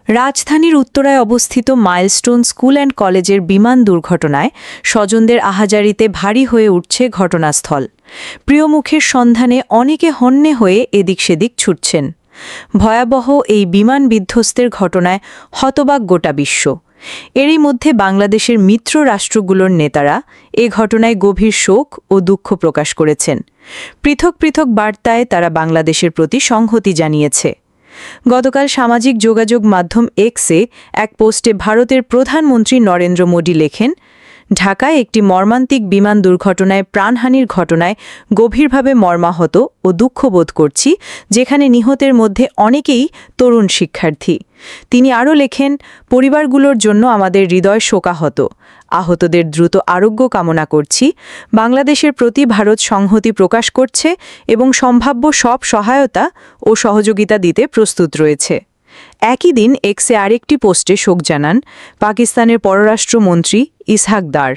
রাজধানীর উত্তরায় অবস্থিত মাইলস্টোন স্কুল অ্যান্ড কলেজের বিমান দুর্ঘটনায় স্বজনদের আহাজারিতে ভারী হয়ে উঠছে ঘটনাস্থল। প্রিয় মুখের সন্ধানে অনেকে হন্যে হয়ে এদিক সেদিক ছুটছেন। ভয়াবহ এই বিমান বিধ্বস্তের ঘটনায় হতবাক গোটা বিশ্ব। এরই মধ্যে বাংলাদেশের মিত্র রাষ্ট্রগুলোর নেতারা এ ঘটনায় গভীর শোক ও দুঃখ প্রকাশ করেছেন। পৃথক পৃথক বার্তায় তারা বাংলাদেশের প্রতি সংহতি জানিয়েছে। গতকাল সামাজিক যোগাযোগ মাধ্যম এক্সে এক পোস্টে ভারতের প্রধানমন্ত্রী নরেন্দ্র মোদী লেখেন, ঢাকায় একটি মর্মান্তিক বিমান দুর্ঘটনায় প্রাণহানির ঘটনায় গভীরভাবে মর্মাহত ও দুঃখ বোধ করছি, যেখানে নিহতের মধ্যে অনেকেই তরুণ শিক্ষার্থী। তিনি আরও লেখেন, পরিবারগুলোর জন্য আমাদের হৃদয় শোকাহত। আহতদের দ্রুত আরোগ্য কামনা করছি। বাংলাদেশের প্রতি ভারত সংহতি প্রকাশ করছে এবং সম্ভাব্য সব সহায়তা ও সহযোগিতা দিতে প্রস্তুত রয়েছে। একই দিন এক্সে আরেকটি পোস্টে শোক জানান পাকিস্তানের পররাষ্ট্রমন্ত্রী ইসহাক দার।